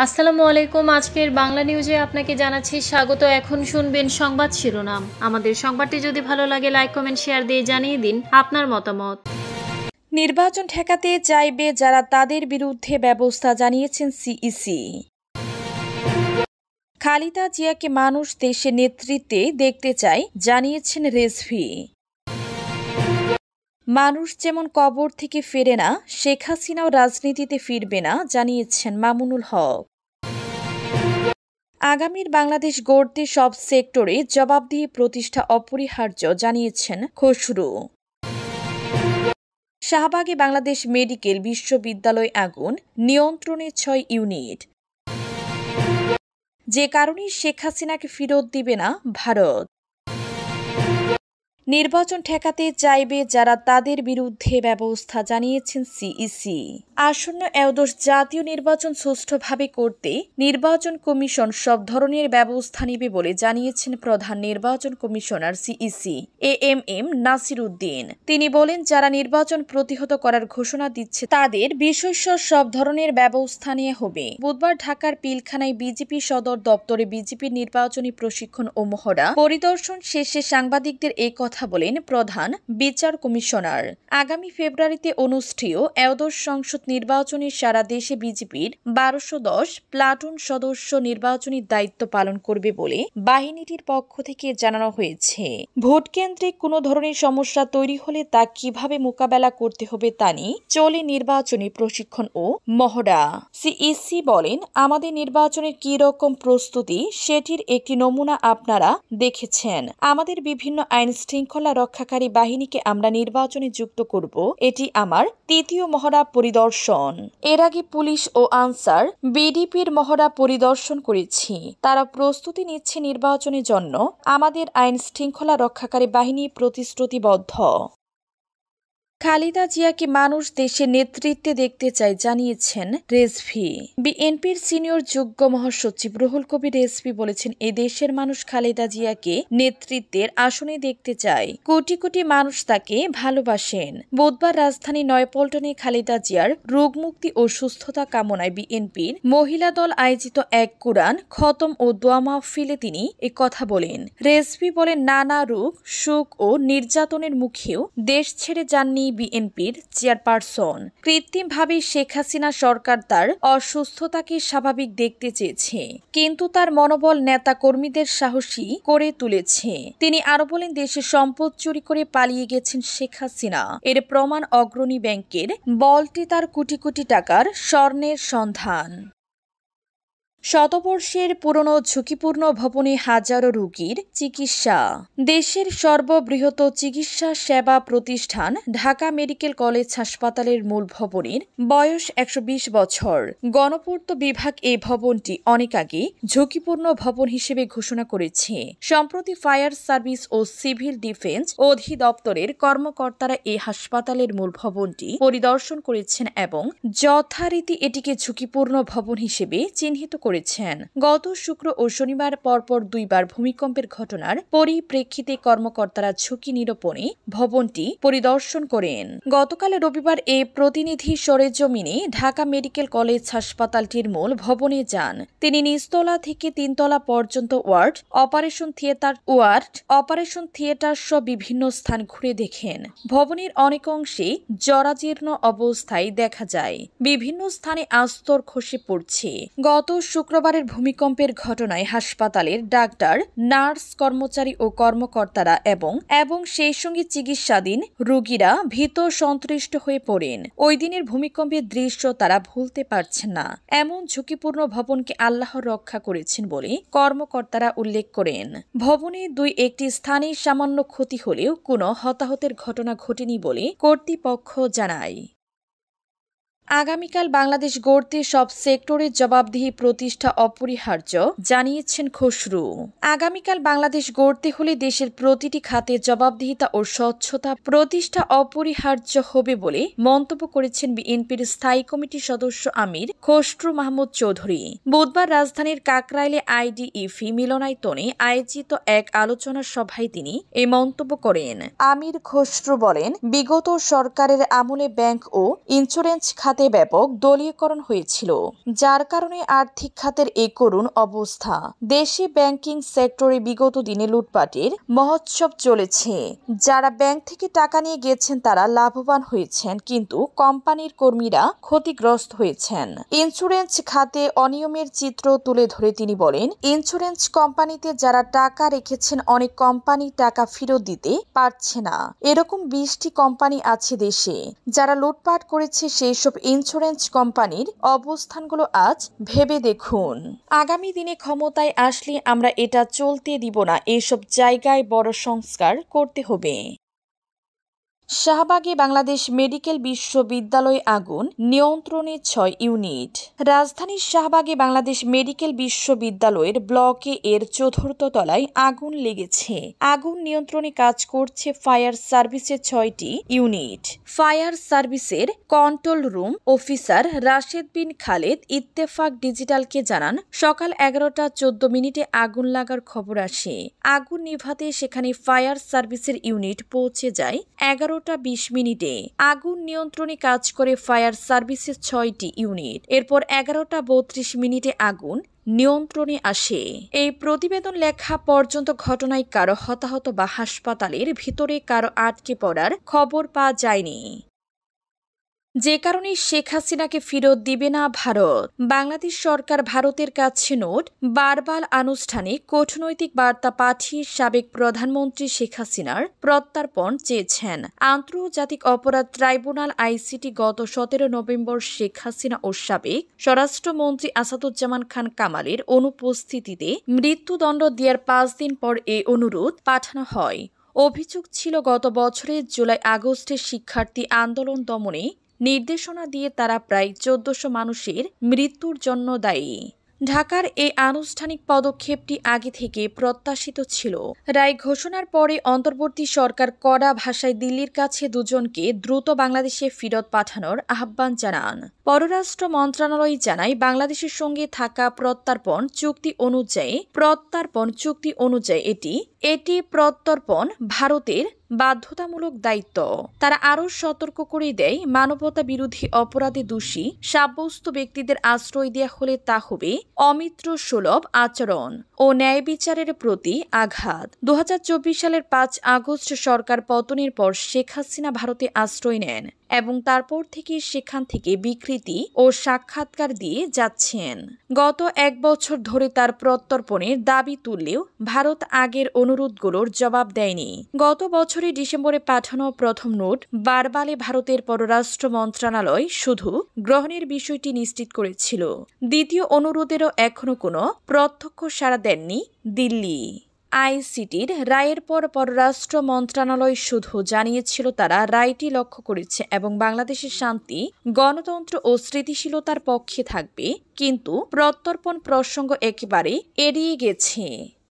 আসসালামু আলাইকুম। আজকের বাংলা নিউজে আপনাকে জানাচ্ছি স্বাগত। এখন শুনবেন সংবাদ শিরোনাম। আমাদের সংবাদটি যদি ভালো লাগে লাইক কমেন্ট শেয়ার দিয়ে জানিয়ে দিন আপনার মতামত। নির্বাচন ঠেকাতে চাইবে যারা তাদের বিরুদ্ধে ব্যবস্থা জানিয়েছেন সিইসি। খালেদা জিয়াকে মানুষ দেশে নেতৃত্বে দেখতে চায় জানিয়েছেন রেজভী। মানুষ যেমন কবর থেকে ফেরে না, শেখ হাসিনাও রাজনীতিতে ফিরবে না জানিয়েছেন মামুনুল হক। আগামীর বাংলাদেশ গড়তে সব সেক্টরে জবাবদিহি প্রতিষ্ঠা অপরিহার্য জানিয়েছেন খসরু। শাহবাগে বাংলাদেশ মেডিকেল বিশ্ববিদ্যালয় আগুন নিয়ন্ত্রণে ৬ ইউনিট। যে কারণে শেখ হাসিনাকে ফেরত দিবে না ভারত। নির্বাচন ঠেকাতে চাইবে যারা তাদের বিরুদ্ধে ব্যবস্থা জানিয়েছেন সিইসি। আসন্ন একাদশ জাতীয় নির্বাচন সুষ্ঠুভাবে করতে নির্বাচন কমিশন সব ধরনের ব্যবস্থা নেবে বলে জানিয়েছেন প্রধান নির্বাচন commissioner CEC AMM Nasir Uddin. তিনি বলেন, যারা নির্বাচন প্রতিহত করার ঘোষণা দিচ্ছে তাদের বিষয়সহ সব ধরনের ব্যবস্থা নেওয়া হবে। বুধবার ঢাকার পিলখানায় বিজেপি সদর দপ্তরে বিজেপির নির্বাচনী প্রশিক্ষণ ও মহড়া পরিদর্শন শেষে সাংবাদিকদের এই কথা বলেন প্রধান বিচার কমিশনার। আগামী ফেব্রুয়ারিতে অনুষ্ঠেয় একাদশ সংসদ নির্বাচনে সারা দেশে বিজেপির ১২১০ প্লাটুন সদস্য নির্বাচনী দায়িত্ব পালন করবে বলে বাহিনীটির পক্ষ থেকে জানানো হয়েছে। ভোট কেন্দ্রে কোনো ধরনের সমস্যা তৈরি হলে তা কিভাবে মোকাবেলা করতে হবে তা নিয়ে চলে নির্বাচনী প্রশিক্ষণ ও মহড়া। সিইসি বলেন, আমাদের নির্বাচনের কি রকম প্রস্তুতি সেটির একটি নমুনা আপনারা দেখেছেন। আমাদের বিভিন্ন আইন শৃঙ্খলা রক্ষাকারী বাহিনীকে আমরা নির্বাচনে যুক্ত করব। এটি আমার তৃতীয় মহড়া পরিদর্শন। এর আগে পুলিশ ও আনসার বিডিপির মহড়া পরিদর্শন করেছি। তারা প্রস্তুতি নিচ্ছে নির্বাচনের জন্য। আমাদের আইন শৃঙ্খলা রক্ষাকারী বাহিনী প্রতিশ্রুতিবদ্ধ। খালেদা জিয়াকে মানুষ দেশে নেতৃত্বে দেখতে চায় জানিয়েছেন রেজভী। বিএনপির সিনিয়র যুগ্ম মহাসচিব রুহুল কবির রেজভী বলেছেন, এ দেশের মানুষ খালেদা জিয়াকে নেতৃত্বের আসনে দেখতে চায়। কোটি কোটি মানুষ তাকে ভালোবাসেন। বুধবার রাজধানী নয়াপল্টনে খালেদা জিয়ার রোগমুক্তি ও সুস্থতা কামনায় বিএনপির মহিলা দল আয়োজিত এক কুরআন খতম ও দোয়া মাহফিলে তিনি কথা বলেন। রেজভী বলেন, নানা রোগ শোক ও নির্যাতনের মুখেও দেশ ছেড়ে যাননি বিএনপির চেয়ারপারসন। কৃত্রিমভাবে শেখ হাসিনা সরকার তার অসুস্থতাকে স্বাভাবিক দেখতে চেয়েছে, কিন্তু তার মনোবল নেতা কর্মীদের সাহসী করে তুলেছে। তিনি আরো বলেন, দেশের সম্পদ চুরি করে পালিয়ে গেছেন শেখ হাসিনা। এর প্রমাণ অগ্রণী ব্যাংকের বলটি তার কোটি কোটি টাকার স্বর্ণের সন্ধান। শতবর্ষের পুরনো ঝুঁকিপূর্ণ ভবনে হাজারো রোগীর চিকিৎসা। দেশের সর্ববৃহৎ চিকিৎসা সেবা প্রতিষ্ঠান ঢাকা মেডিকেল কলেজ হাসপাতালের মূল ভবনের বয়স ১২০ বছর। গণপূর্ত বিভাগ এই ভবনটি অনেক আগে ঝুঁকিপূর্ণ ভবন হিসেবে ঘোষণা করেছে। সম্প্রতি ফায়ার সার্ভিস ও সিভিল ডিফেন্স অধিদপ্তরের কর্মকর্তারা এই হাসপাতালের মূল ভবনটি পরিদর্শন করেছেন এবং যথারীতি এটিকে ঝুঁকিপূর্ণ ভবন হিসেবে চিহ্নিত করেছেন। গত শুক্র ও শনিবার পরপর দুইবার ভূমিকম্পের ঘটনার পরিপ্রেক্ষিতে কর্মকর্তারা ঝুঁকি নিরূপণে ভবনটি পরিদর্শন করেন। গতকাল রবিবার এই প্রতিনিধি সরেজমিনে ঢাকা মেডিকেল কলেজ হাসপাতালটির মূল ভবনে যান। তিনি নিচতলা থেকে ৩ তলা পর্যন্ত ওয়ার্ড, অপারেশন থিয়েটার সহ বিভিন্ন স্থান ঘুরে দেখেন। ভবনের অনেক অংশে জরাজীর্ণ অবস্থায় দেখা যায়। বিভিন্ন স্থানে আস্তর খসে পড়ছে। গত শুক্রবারের ভূমিকম্পের ঘটনায় হাসপাতালের ডাক্তার, নার্স, কর্মচারী ও কর্মকর্তারা এবং সেই সঙ্গে চিকিৎসাধীন রোগীরা ভীত সন্ত্রস্ত হয়ে পড়েন। ওই দিনের ভূমিকম্পের দৃশ্য তারা ভুলতে পারছেন না। এমন ঝুঁকিপূর্ণ ভবনকে আল্লাহ রক্ষা করেছেন বলে কর্মকর্তারা উল্লেখ করেন। ভবনে একটি স্থানে সামান্য ক্ষতি হলেও কোনো হতাহতের ঘটনা ঘটেনি বলে কর্তৃপক্ষ জানায়। আগামীকাল বাংলাদেশ গড়তে সব সেক্টরে জবাবদিহি প্রতিষ্ঠা অপরিহার্য জানিয়েছেন খসরু। আগামীকাল বাংলাদেশ গড়তে হলে দেশের প্রতিটি খাতে জবাবদিহিতা ও স্বচ্ছতা প্রতিষ্ঠা অপরিহার্য হবে বলে মন্তব্য করেছেন বিএনপির স্থায়ী কমিটির সদস্য আমির খসরু মাহমুদ চৌধুরী। বুধবার রাজধানীর কাকরাইলে আইডিইফি মিলনায়তনে আয়োজিত এক আলোচনা সভায় তিনি এই মন্তব্য করেন। আমির খসরু বলেন, বিগত সরকারের আমলে ব্যাংক ও ইন্স্যুরেন্স খাতে খাতে ব্যাপক দলীয়করণ হয়েছিল, যার কারণে আর্থিক খাতের এই করুণ অবস্থা। দেশে ব্যাংকিং সেক্টরে বিগত দিনে লুটপাটের মহোৎসব চলেছে। যারা ব্যাংক থেকে টাকা নিয়ে গেছেন তারা লাভবান হয়েছেন, কিন্তু কোম্পানির কর্মীরা ক্ষতিগ্রস্ত হয়েছেন। ইন্স্যুরেন্স খাতে অনিয়মের চিত্র তুলে ধরে তিনি বলেন, ইন্স্যুরেন্স কোম্পানিতে যারা টাকা রেখেছেন অনেক কোম্পানি টাকা ফেরত দিতে পারছে না। এরকম 20টি কোম্পানি আছে দেশে। যারা লুটপাট করেছে সেই সব ইন্স্যুরেন্স কোম্পানির অবস্থানগুলো আজ ভেবে দেখুন। আগামী দিনে ক্ষমতায় আসলে আমরা এটা চলতে দিব না। এসব জায়গায় বড় সংস্কার করতে হবে। শাহবাগে বাংলাদেশ মেডিকেল বিশ্ববিদ্যালয়ে আগুন, নিয়ন্ত্রণে 6 ইউনিট। রাজধানীর শাহবাগে বাংলাদেশ মেডিকেল বিশ্ববিদ্যালয়ের ব্লকে এর 4র্থ তলায় আগুন লেগেছে। আগুন নিয়ন্ত্রণে কাজ করছে ফায়ার সার্ভিসের 6টি ইউনিট। ফায়ার সার্ভিসের কন্ট্রোল রুম অফিসার রাশেদ বিন খালেদ ইত্তেফাক ডিজিটালকে জানান, সকাল 11টা 14 মিনিটে আগুন লাগার খবর আসে। আগুন নিভাতে সেখানে ফায়ার সার্ভিসের ইউনিট পৌঁছে যায় 11টা 20 মিনিটে। আগুন নিয়ন্ত্রণে কাজ করে ফায়ার সার্ভিসের 6টি ইউনিট। এরপর 11টা 32 মিনিটে আগুন নিয়ন্ত্রণে আসে। এই প্রতিবেদন লেখা পর্যন্ত ঘটনায় কারো হতাহত বা হাসপাতালের ভিতরে কারো আটকে পড়ার খবর পাওয়া যায়নি, যে কারণে শেখ হাসিনাকে ফেরত দিবে না ভারত। বাংলাদেশ সরকার ভারতের কাছে নোট বারবার আনুষ্ঠানিক কূটনৈতিক বার্তা পাঠিয়ে সাবেক প্রধানমন্ত্রী শেখ হাসিনার প্রত্যর্পণ চেয়েছেন। আন্তর্জাতিক অপরাধ ট্রাইব্যুনাল আইসিটি গত 17 নভেম্বর শেখ হাসিনা ও সাবেক স্বরাষ্ট্রমন্ত্রী আসাদুজ্জামান খান কামালের অনুপস্থিতিতে মৃত্যুদণ্ড দেওয়ার 5 দিন পর এই অনুরোধ পাঠানো হয়। অভিযোগ ছিল গত বছরের জুলাই আগস্টে শিক্ষার্থী আন্দোলন দমনে নির্দেশনা দিয়ে তারা প্রায় 1400 মানুষের মৃত্যুর জন্য দায়ী। ঢাকার এই আনুষ্ঠানিক পদক্ষেপটি আগে থেকে প্রত্যাশিত ছিল। রায় ঘোষণার পরে অন্তর্বর্তী সরকার কড়া ভাষায় দিল্লির কাছে দুজনকে দ্রুত বাংলাদেশে ফেরত পাঠানোর আহ্বান জানান। পররাষ্ট্র মন্ত্রণালয় জানায়, বাংলাদেশের সঙ্গে থাকা প্রত্যর্পণ চুক্তি অনুযায়ী এটি প্রত্যর্পণ ভারতের বাধ্যতামূলক দায়িত্ব। তারা আরও সতর্ক করে দেয়, মানবতা বিরোধী অপরাধে দোষী সাব্যস্ত ব্যক্তিদের আশ্রয় দেওয়া হলে তা হবে অমিত্র সুলভ আচরণ ও ন্যায় বিচারের প্রতি আঘাত। 2024 সালের 5 আগস্ট সরকার পতনের পর শেখ হাসিনা ভারতে আশ্রয় নেন এবং তারপর থেকে সেখান থেকে বিকৃতি ও সাক্ষাৎকার দিয়ে যাচ্ছেন। গত 1 বছর ধরে তার প্রত্যর্পণের দাবি তুললেও ভারত আগের অনুরোধগুলোর জবাব দেয়নি। গত বছরের ডিসেম্বরে পাঠানো প্রথম নোট বারবালে ভারতের পররাষ্ট্র মন্ত্রণালয় শুধু গ্রহণের বিষয়টি নিশ্চিত করেছিল। দ্বিতীয় অনুরোধেরও এখনো কোনো প্রত্যক্ষ সাড়া দেননি দিল্লি। আইসিটির রায়ের পর পররাষ্ট্র মন্ত্রণালয় শুধু জানিয়েছিল তারা রায়টি লক্ষ্য করেছে এবং বাংলাদেশের শান্তি, গণতন্ত্র ও স্থিতিশীলতার পক্ষে থাকবে, কিন্তু প্রত্যর্পণ প্রসঙ্গ একেবারে এড়িয়ে গেছে।